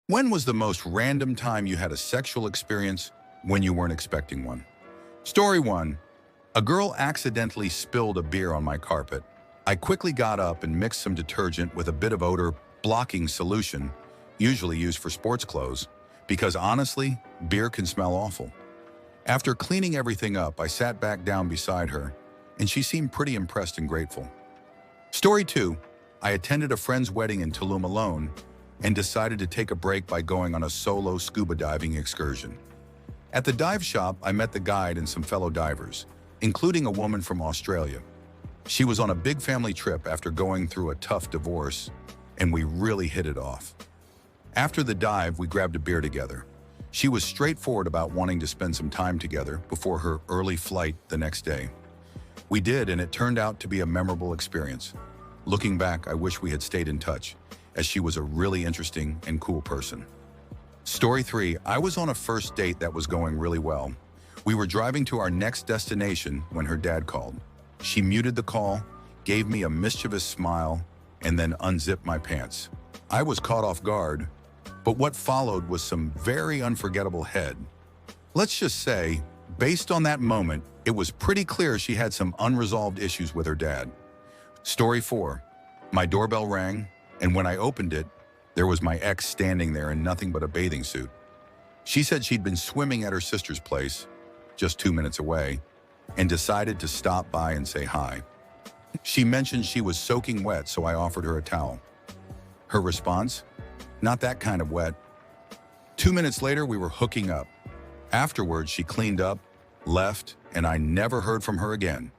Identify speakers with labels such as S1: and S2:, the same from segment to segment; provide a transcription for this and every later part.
S1: When was the most random time you had a sexual experience when you weren't expecting one? Story 1. A girl accidentally spilled a beer on my carpet. I quickly got up and mixed some detergent with a bit of odor-blocking solution, usually used for sports clothes, because honestly, beer can smell awful. After cleaning everything up, I sat back down beside her, and she seemed pretty impressed and grateful. Story 2. I attended a friend's wedding in Tulum alone and decided to take a break by going on a solo scuba diving excursion. At the dive shop, I met the guide and some fellow divers, including a woman from Australia. She was on a big family trip after going through a tough divorce, and we really hit it off. After the dive, we grabbed a beer together. She was straightforward about wanting to spend some time together before her early flight the next day. We did, and it turned out to be a memorable experience. Looking back, I wish we had stayed in touch, as she was a really interesting and cool person. Story 3. I was on a first date that was going really well. We were driving to our next destination when her dad called. She muted the call, gave me a mischievous smile, and then unzipped my pants. I was caught off guard, but what followed was some very unforgettable head. Let's just say, based on that moment, it was pretty clear she had some unresolved issues with her dad. Story 4. My doorbell rang, and when I opened it, there was my ex standing there in nothing but a bathing suit. She said she'd been swimming at her sister's place, just 2 minutes away, and decided to stop by and say hi. She mentioned she was soaking wet, so I offered her a towel. Her response? Not that kind of wet. 2 minutes later, we were hooking up. Afterwards, she cleaned up, left, and I never heard from her again.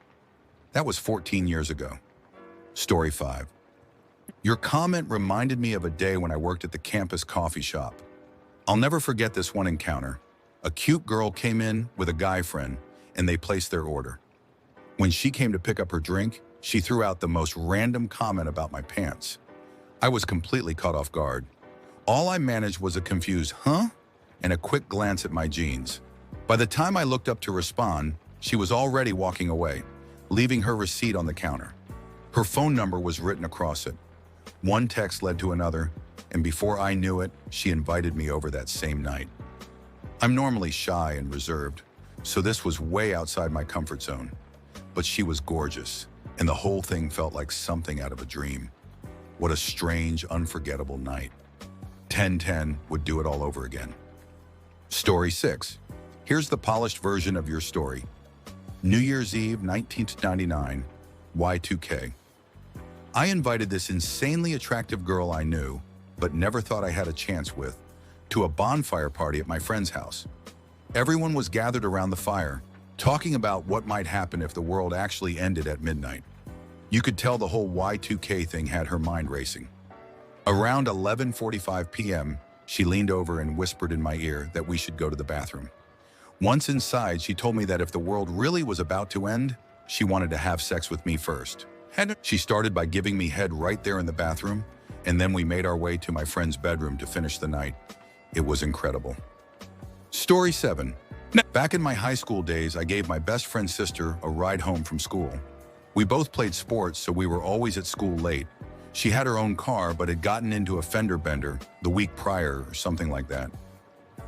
S1: That was 14 years ago. Story 5. Your comment reminded me of a day when I worked at the campus coffee shop. I'll never forget this one encounter. A cute girl came in with a guy friend, and they placed their order. When she came to pick up her drink, she threw out the most random comment about my pants. I was completely caught off guard. All I managed was a confused "huh?" and a quick glance at my jeans. By the time I looked up to respond, she was already walking away, leaving her receipt on the counter. Her phone number was written across it. One text led to another, and before I knew it, she invited me over that same night. I'm normally shy and reserved, so this was way outside my comfort zone. But she was gorgeous, and the whole thing felt like something out of a dream. What a strange, unforgettable night. 10/10 would do it all over again. Story 6. Here's the polished version of your story. New Year's Eve, 1999, Y2K. I invited this insanely attractive girl I knew, but never thought I had a chance with, to a bonfire party at my friend's house. Everyone was gathered around the fire, talking about what might happen if the world actually ended at midnight. You could tell the whole Y2K thing had her mind racing. Around 11:45 p.m., she leaned over and whispered in my ear that we should go to the bathroom. Once inside, she told me that if the world really was about to end, she wanted to have sex with me first. She started by giving me head right there in the bathroom, and then we made our way to my friend's bedroom to finish the night. It was incredible. Story 7. Back in my high school days, I gave my best friend's sister a ride home from school. We both played sports, so we were always at school late. She had her own car, but had gotten into a fender bender the week prior or something like that.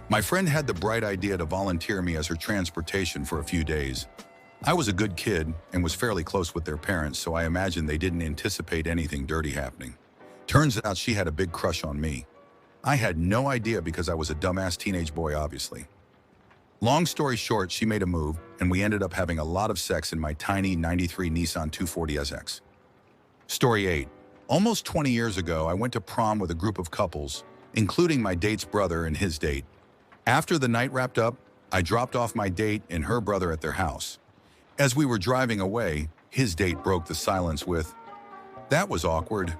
S1: My friend had the bright idea to volunteer me as her transportation for a few days. I was a good kid and was fairly close with their parents, so I imagine they didn't anticipate anything dirty happening. Turns out she had a big crush on me. I had no idea because I was a dumbass teenage boy, obviously. Long story short, she made a move, and we ended up having a lot of sex in my tiny '93 Nissan 240 SX. Story 8. Almost 20 years ago, I went to prom with a group of couples, including my date's brother and his date. After the night wrapped up, I dropped off my date and her brother at their house. As we were driving away, his date broke the silence with, "That was awkward."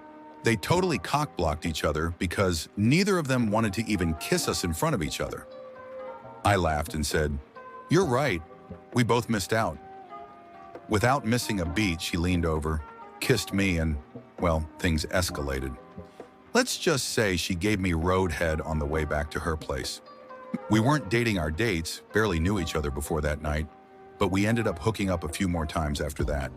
S1: They totally cock-blocked each other because neither of them wanted to even kiss us in front of each other. I laughed and said, "You're right, we both missed out." Without missing a beat, she leaned over, kissed me, and, well, things escalated. Let's just say she gave me roadhead on the way back to her place. We weren't dating our dates, barely knew each other before that night, but we ended up hooking up a few more times after that.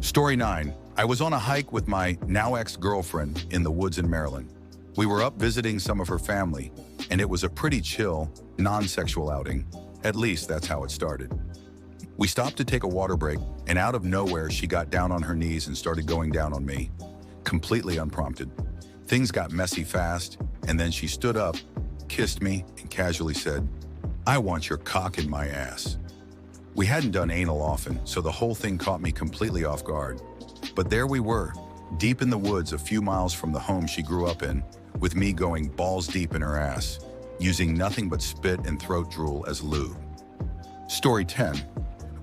S1: Story 9. I was on a hike with my now ex-girlfriend in the woods in Maryland. We were up visiting some of her family, and it was a pretty chill, non-sexual outing. At least that's how it started. We stopped to take a water break, and out of nowhere, she got down on her knees and started going down on me, completely unprompted. Things got messy fast, and then she stood up, kissed me, and casually said, "I want your cock in my ass." We hadn't done anal often, so the whole thing caught me completely off guard. But there we were, deep in the woods a few miles from the home she grew up in, with me going balls deep in her ass, using nothing but spit and throat drool as lube. Story 10.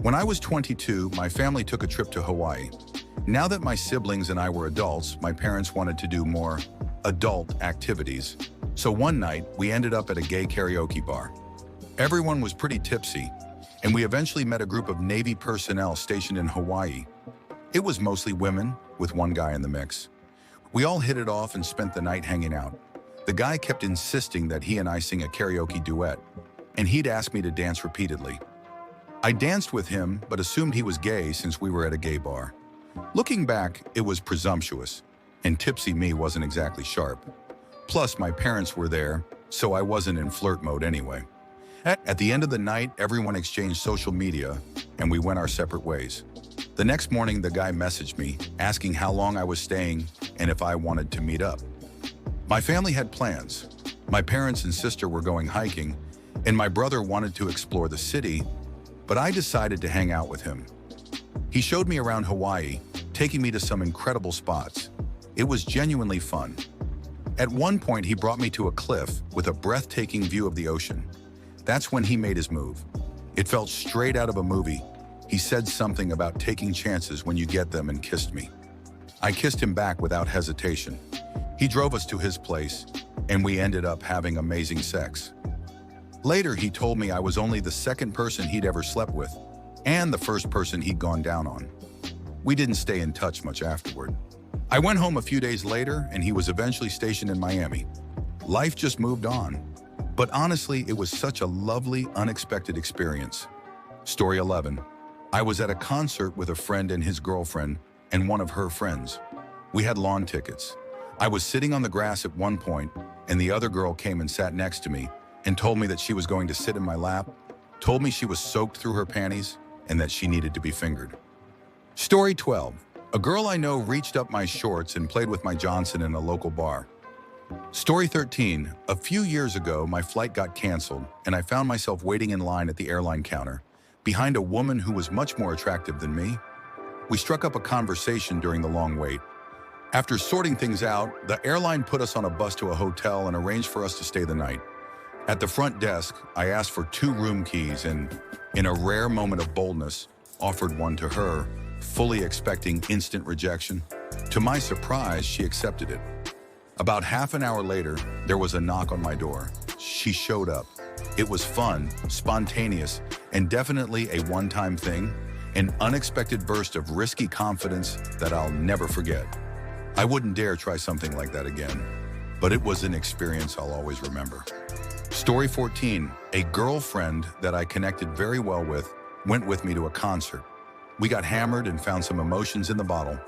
S1: When I was 22, my family took a trip to Hawaii. Now that my siblings and I were adults, my parents wanted to do more adult activities. So one night, we ended up at a gay karaoke bar. Everyone was pretty tipsy, and we eventually met a group of Navy personnel stationed in Hawaii. It was mostly women, with one guy in the mix. We all hit it off and spent the night hanging out. The guy kept insisting that he and I sing a karaoke duet, and he'd ask me to dance repeatedly. I danced with him, but assumed he was gay since we were at a gay bar. Looking back, it was presumptuous, and tipsy me wasn't exactly sharp. Plus, my parents were there, so I wasn't in flirt mode anyway. At the end of the night, everyone exchanged social media, and we went our separate ways. The next morning, the guy messaged me, asking how long I was staying and if I wanted to meet up. My family had plans. My parents and sister were going hiking, and my brother wanted to explore the city, but I decided to hang out with him. He showed me around Hawaii, taking me to some incredible spots. It was genuinely fun. At one point, he brought me to a cliff with a breathtaking view of the ocean. That's when he made his move. It felt straight out of a movie. He said something about taking chances when you get them and kissed me. I kissed him back without hesitation. He drove us to his place, and we ended up having amazing sex. Later, he told me I was only the second person he'd ever slept with, and the first person he'd gone down on. We didn't stay in touch much afterward. I went home a few days later, and he was eventually stationed in Miami. Life just moved on. But honestly, it was such a lovely, unexpected experience. Story 11. I was at a concert with a friend and his girlfriend, and one of her friends. We had lawn tickets. I was sitting on the grass at one point, and the other girl came and sat next to me and told me that she was going to sit in my lap, told me she was soaked through her panties, and that she needed to be fingered. Story 12. A girl I know reached up my shorts and played with my Johnson in a local bar. Story 13. A few years ago, my flight got canceled, and I found myself waiting in line at the airline counter, behind a woman who was much more attractive than me. We struck up a conversation during the long wait. After sorting things out, the airline put us on a bus to a hotel and arranged for us to stay the night. At the front desk, I asked for 2 room keys and, in a rare moment of boldness, offered one to her, fully expecting instant rejection. To my surprise, she accepted it. About half an hour later, there was a knock on my door. She showed up. It was fun, spontaneous, and definitely a one-time thing, an unexpected burst of risky confidence that I'll never forget. I wouldn't dare try something like that again, but it was an experience I'll always remember. Story 14. A girlfriend that I connected very well with went with me to a concert. We got hammered and found some emotions in the bottle.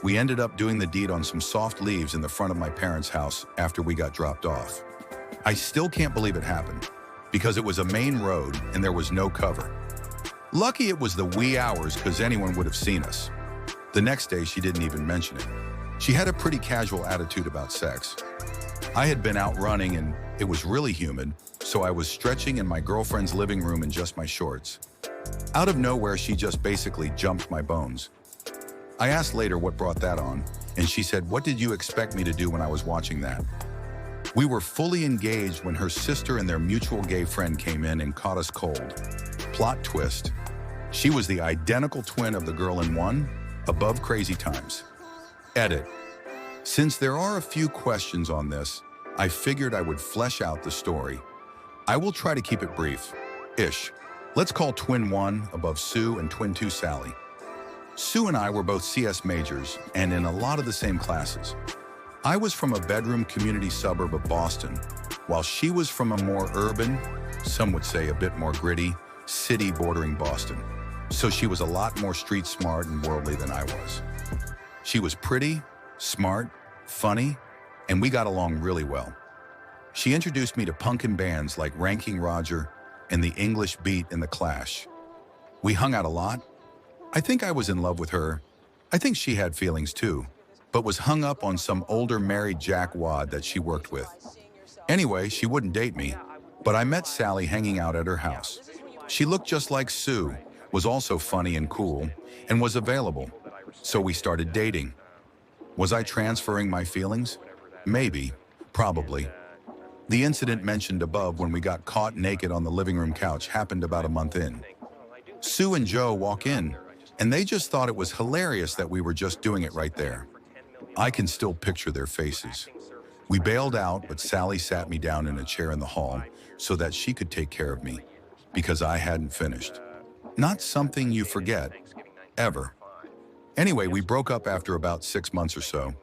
S1: We ended up doing the deed on some soft leaves in the front of my parents' house after we got dropped off. I still can't believe it happened, because it was a main road and there was no cover. Lucky it was the wee hours because anyone would have seen us. The next day, she didn't even mention it. She had a pretty casual attitude about sex. I had been out running and it was really humid, so I was stretching in my girlfriend's living room in just my shorts. Out of nowhere, she just basically jumped my bones. I asked later what brought that on, and she said, "What did you expect me to do when I was watching that?" We were fully engaged when her sister and their mutual gay friend came in and caught us cold. Plot twist. She was the identical twin of the girl in one, above crazy times. Edit. Since there are a few questions on this, I figured I would flesh out the story. I will try to keep it brief-ish. Let's call Twin 1 above Sue and Twin 2 Sally. Sue and I were both CS majors and in a lot of the same classes. I was from a bedroom community suburb of Boston, while she was from a more urban, some would say a bit more gritty, city bordering Boston. So she was a lot more street smart and worldly than I was. She was pretty, smart, funny, and we got along really well. She introduced me to punkin bands like Ranking Roger and the English Beat and the Clash. We hung out a lot. I think I was in love with her. I think she had feelings too, but was hung up on some older married jackwad that she worked with. Anyway, she wouldn't date me, but I met Sally hanging out at her house. She looked just like Sue, was also funny and cool, and was available. So we started dating. Was I transferring my feelings? Maybe, probably. The incident mentioned above when we got caught naked on the living room couch happened about a month in. Sue and Joe walk in, and they just thought it was hilarious that we were just doing it right there. I can still picture their faces. We bailed out, but Sally sat me down in a chair in the hall so that she could take care of me, because I hadn't finished. Not something you forget, ever. Anyway, we broke up after about 6 months or so.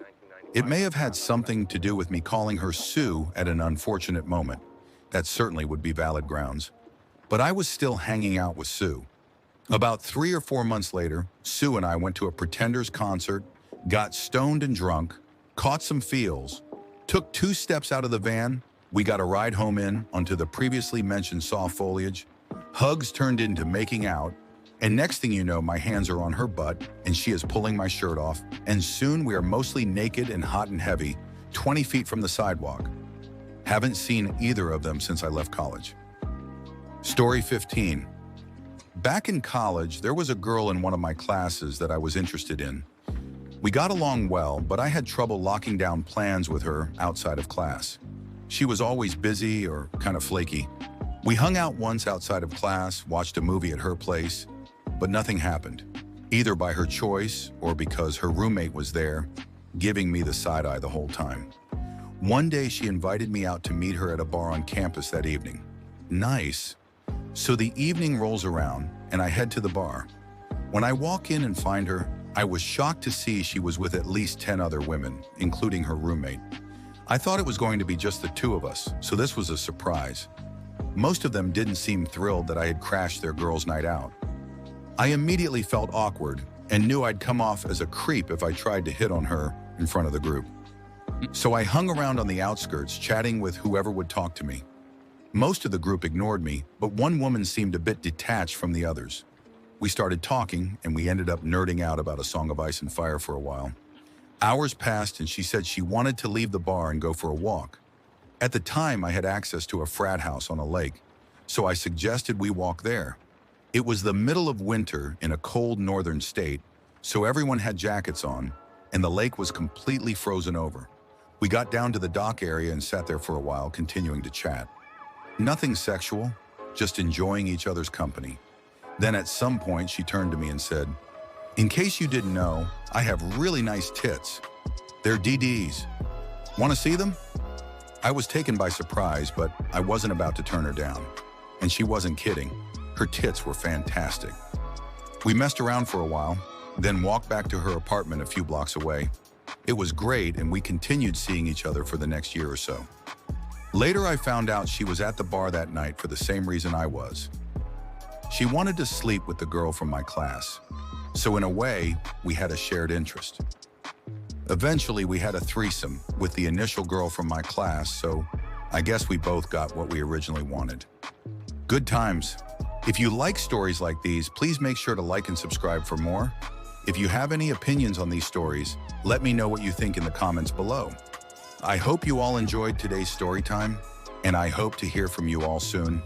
S1: It may have had something to do with me calling her Sue at an unfortunate moment. That certainly would be valid grounds. But I was still hanging out with Sue. About 3 or 4 months later, Sue and I went to a Pretenders concert, got stoned and drunk, caught some feels, took 2 steps out of the van. We got a ride home onto the previously mentioned saw foliage. Hugs turned into making out, and next thing you know, my hands are on her butt and she is pulling my shirt off, and soon we are mostly naked and hot and heavy, 20 feet from the sidewalk. Haven't seen either of them since I left college. Story 15. Back in college, there was a girl in one of my classes that I was interested in. We got along well, but I had trouble locking down plans with her outside of class. She was always busy or kind of flaky. We hung out once outside of class, watched a movie at her place, but nothing happened, either by her choice or because her roommate was there, giving me the side eye the whole time. One day she invited me out to meet her at a bar on campus that evening. Nice. So the evening rolls around and I head to the bar. When I walk in and find her, I was shocked to see she was with at least 10 other women, including her roommate. I thought it was going to be just the 2 of us, so this was a surprise. Most of them didn't seem thrilled that I had crashed their girls' night out. I immediately felt awkward and knew I'd come off as a creep if I tried to hit on her in front of the group. So I hung around on the outskirts, chatting with whoever would talk to me. Most of the group ignored me, but one woman seemed a bit detached from the others. We started talking, and we ended up nerding out about A Song of Ice and Fire for a while. Hours passed, and she said she wanted to leave the bar and go for a walk. At the time, I had access to a frat house on a lake, so I suggested we walk there. It was the middle of winter in a cold northern state, so everyone had jackets on, and the lake was completely frozen over. We got down to the dock area and sat there for a while, continuing to chat. Nothing sexual, just enjoying each other's company. Then at some point, she turned to me and said, "In case you didn't know, I have really nice tits. They're DDs. Want to see them?" I was taken by surprise, but I wasn't about to turn her down. And she wasn't kidding. Her tits were fantastic. We messed around for a while, then walked back to her apartment a few blocks away. It was great, and we continued seeing each other for the next year or so. Later, I found out she was at the bar that night for the same reason I was. She wanted to sleep with the girl from my class. So in a way, we had a shared interest. Eventually, we had a threesome with the initial girl from my class, so I guess we both got what we originally wanted. Good times. If you like stories like these, please make sure to like and subscribe for more. If you have any opinions on these stories, let me know what you think in the comments below. I hope you all enjoyed today's story time, and I hope to hear from you all soon.